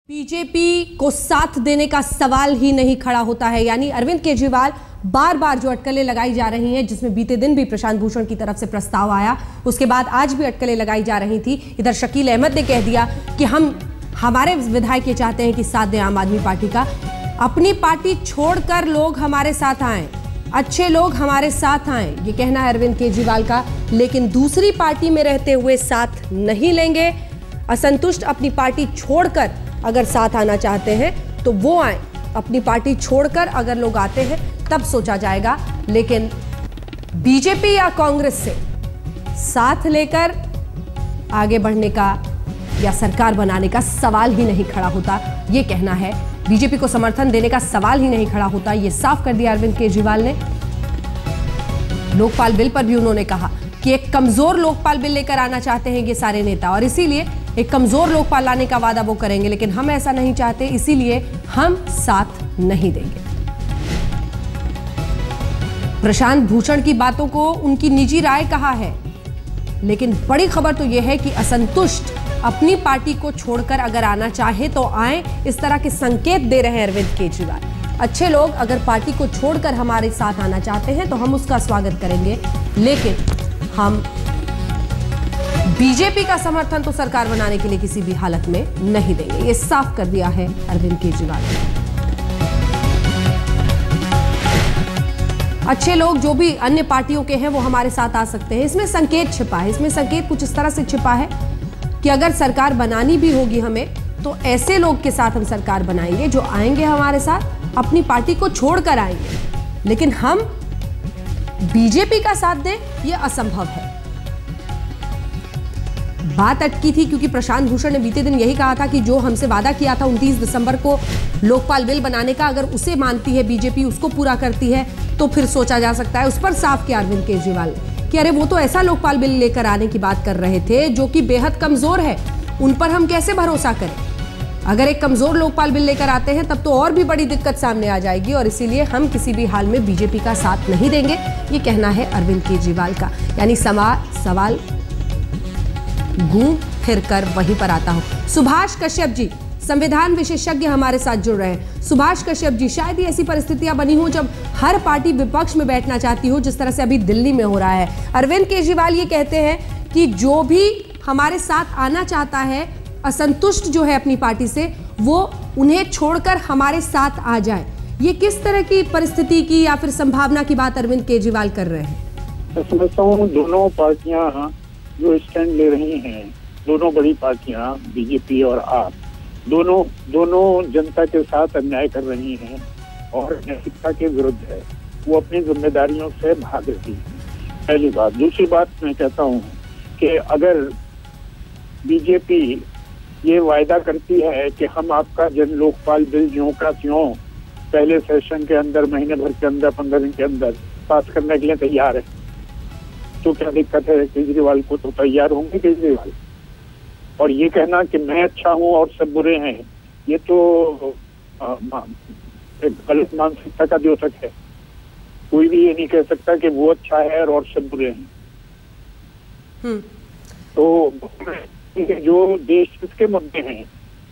BJP को साथ देने का सवाल ही नहीं खड़ा होता है। यानी अरविंद केजरीवाल बार बार जो अटकलें लगाई जा रही हैं, जिसमें बीते दिन भी प्रशांत भूषण की तरफ से प्रस्ताव आया, उसके बाद आज भी अटकलें लगाई जा रही थी। इधर शकील अहमद ने कह दिया कि हमारे विधायक ये चाहते हैं कि साथ दें आम आदमी पार्टी का। अपनी पार्टी छोड़कर लोग हमारे साथ आए, अच्छे लोग हमारे साथ आए, ये कहना है अरविंद केजरीवाल का। लेकिन दूसरी पार्टी में रहते हुए साथ नहीं लेंगे। असंतुष्ट अपनी पार्टी छोड़कर अगर साथ आना चाहते हैं तो वो आए, अपनी पार्टी छोड़कर अगर लोग आते हैं तब सोचा जाएगा। लेकिन बीजेपी या कांग्रेस से साथ लेकर आगे बढ़ने का या सरकार बनाने का सवाल ही नहीं खड़ा होता, ये कहना है। बीजेपी को समर्थन देने का सवाल ही नहीं खड़ा होता, ये साफ कर दिया अरविंद केजरीवाल ने। लोकपाल बिल पर भी उन्होंने कहा कि एक कमजोर लोकपाल बिल लेकर आना चाहते हैं ये सारे नेता, और इसीलिए एक कमजोर लोकपाल लाने का वादा वो करेंगे, लेकिन हम ऐसा नहीं चाहते, इसीलिए हम साथ नहीं देंगे। प्रशांत भूषण की बातों को उनकी निजी राय कहा है, लेकिन बड़ी खबर तो यह है कि असंतुष्ट अपनी पार्टी को छोड़कर अगर आना चाहे तो आए, इस तरह के संकेत दे रहे हैं अरविंद केजरीवाल। अच्छे लोग अगर पार्टी को छोड़कर हमारे साथ आना चाहते हैं तो हम उसका स्वागत करेंगे, लेकिन हम बीजेपी का समर्थन तो सरकार बनाने के लिए किसी भी हालत में नहीं देंगे, ये साफ कर दिया है अरविंद केजरीवाल ने। अच्छे लोग जो भी अन्य पार्टियों के हैं वो हमारे साथ आ सकते हैं, इसमें संकेत छिपा है। इसमें संकेत कुछ इस तरह से छिपा है कि अगर सरकार बनानी भी होगी हमें, तो ऐसे लोग के साथ हम सरकार बनाएंगे जो आएंगे हमारे साथ, अपनी पार्टी को छोड़कर आएंगे। लेकिन हम बीजेपी का साथ दें, यह असंभव है। बात अटकी थी क्योंकि प्रशांत भूषण ने बीते दिन यही कहा था कि जो हमसे वादा किया था 29 दिसंबर को लोकपाल बिल बनाने का, अगर उसे मानती है बीजेपी, उसको पूरा करती है तो फिर सोचा जा सकता है। उस पर साफ किया अरविंद केजरीवाल ने कि अरे वो तो ऐसा लोकपाल बिल लेकर आने की बात कर रहे थे जो कि बेहद कमजोर है, उन पर हम कैसे भरोसा करें। अगर एक कमजोर लोकपाल बिल लेकर आते हैं तब तो और भी बड़ी दिक्कत सामने आ जाएगी, और इसीलिए हम किसी भी हाल में बीजेपी का साथ नहीं देंगे, ये कहना है अरविंद केजरीवाल का। यानी सवाल घूम फिर कर वहीं पर आता हूं। सुभाष कश्यप जी, संविधान विशेषज्ञ, हमारे साथ जुड़ रहे हैं। सुभाष कश्यप जी, शायद ही ऐसी परिस्थितियां बनी हो जब हर पार्टी विपक्ष में बैठना चाहती हो, जिस तरह से अभी दिल्ली में हो रहा है। अरविंद केजरीवाल ये कहते हैं कि जो भी हमारे साथ आना चाहता है, असंतुष्ट जो है अपनी पार्टी से, वो उन्हें छोड़कर हमारे साथ आ जाए। ये किस तरह की परिस्थिति की या फिर संभावना की बात अरविंद केजरीवाल कर रहे हैं? मैं समझता हूँ दोनों पार्टियां जो स्टैंड ले रही हैं, दोनों बड़ी पार्टियां बीजेपी और आप, दोनों जनता के साथ अन्याय कर रही हैं और नैतिकता के विरुद्ध है। वो अपनी जिम्मेदारियों से भाग रही है, पहली बात। दूसरी बात मैं कहता हूँ कि अगर बीजेपी ये वायदा करती है कि हम आपका जन लोकपाल बिल ज्यों का त्यों पहले सेशन के अंदर, महीने भर के अंदर, 15 दिन के अंदर पास करने के लिए तैयार है, तो क्या दिक्कत है केजरीवाल को? तो तैयार होंगे केजरीवाल। और ये कहना कि मैं अच्छा हूं और सब बुरे हैं, ये तो एक गलत मानसिकता का द्योतक है। कोई भी ये नहीं कह सकता कि वो अच्छा है और सब बुरे हैं। तो जो देश के मुद्दे हैं,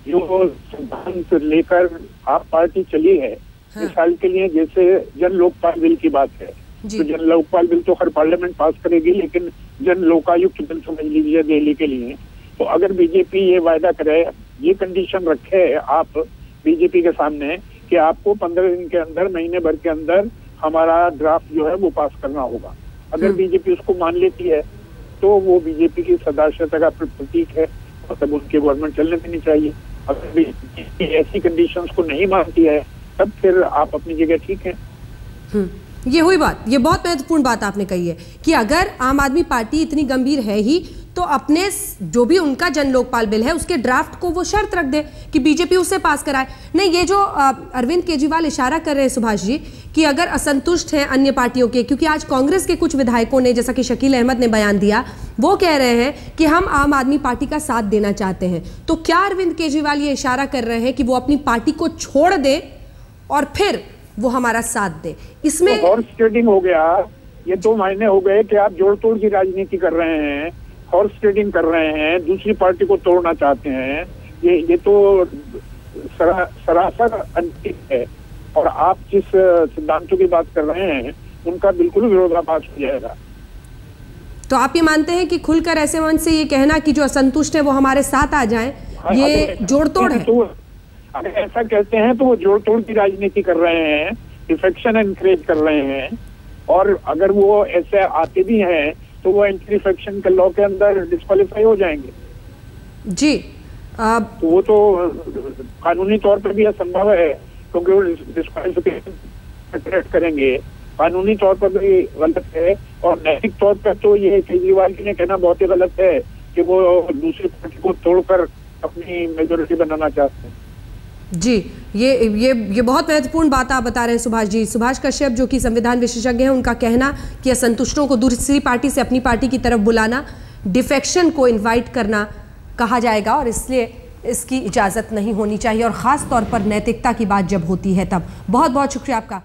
जो सिद्धांत लेकर आप पार्टी चली है, मिसाल के लिए जैसे जन लोकपाल बिल की बात है, तो जन लोकपाल बिल तो हर पार्लियामेंट पास करेगी, लेकिन जन लोकायुक्त बिल समझ लीजिए दिल्ली के लिए। तो अगर बीजेपी ये वायदा करे, ये कंडीशन रखे आप बीजेपी के सामने कि आपको 15 दिन के अंदर, महीने भर के अंदर हमारा ड्राफ्ट जो है वो पास करना होगा, अगर बीजेपी उसको मान लेती है तो वो बीजेपी की सदाशयता का प्रतीक है, और तब उनकी गवर्नमेंट चलने देनी चाहिए। अगर बीजेपी ऐसी कंडीशंस को नहीं मानती है तब फिर आप अपनी जगह ठीक है। ये हुई बात, ये बहुत महत्वपूर्ण बात आपने कही है कि अगर आम आदमी पार्टी इतनी गंभीर है ही तो अपने जो भी उनका जन लोकपाल बिल है उसके ड्राफ्ट को वो शर्त रख दे कि बीजेपी उसे पास कराए। नहीं, ये जो अरविंद केजरीवाल इशारा कर रहे हैं सुभाष जी कि अगर असंतुष्ट हैं अन्य पार्टियों के, क्योंकि आज कांग्रेस के कुछ विधायकों ने, जैसा कि शकील अहमद ने बयान दिया, वो कह रहे हैं कि हम आम आदमी पार्टी का साथ देना चाहते हैं, तो क्या अरविंद केजरीवाल ये इशारा कर रहे हैं कि वो अपनी पार्टी को छोड़ दे और फिर वो हमारा साथ दे? इसमें हॉर्स ट्रेडिंग हो गया। ये 2 महीने हो गए कि आप जोड़ तोड़ की राजनीति कर रहे हैं, हॉर्स ट्रेडिंग कर रहे हैं, दूसरी पार्टी को तोड़ना चाहते हैं। ये तो सरासर अनैतिक है और आप जिस सिद्धांतों की बात कर रहे हैं उनका बिल्कुल विरोधाभास हो जाएगा। तो आप ये मानते हैं कि खुलकर ऐसे मंच से ये कहना कि जो असंतुष्ट है वो हमारे साथ आ जाएं, ये जोड़तोड़ है? तो अगर ऐसा कहते हैं तो वो जोड़तोड़ की राजनीति कर रहे हैं, डिफेक्शन एनकरेज कर रहे हैं। और अगर वो ऐसे आते भी हैं तो वो एंटी डिफेक्शन के लॉ के अंदर डिस्क्वालीफाई हो जाएंगे जी। तो वो तो कानूनी तौर पर भी असंभव है, क्योंकि वो डिस्क्वालीफिकेशन करेंगे, कानूनी तौर पर भी गलत है। और नैतिक तौर पर तो ये केजरीवाल जी ने कहना बहुत ही गलत है कि वो दूसरी पार्टी को तोड़कर अपनी मेजोरिटी बनाना चाहते हैं। जी, ये बहुत महत्वपूर्ण बात आप बता रहे हैं सुभाष जी। सुभाष कश्यप जो कि संविधान विशेषज्ञ हैं, उनका कहना कि असंतुष्टों को दूसरी पार्टी से अपनी पार्टी की तरफ बुलाना, डिफेक्शन को इनवाइट करना कहा जाएगा और इसलिए इसकी इजाज़त नहीं होनी चाहिए, और ख़ास तौर पर नैतिकता की बात जब होती है तब। बहुत बहुत शुक्रिया आपका।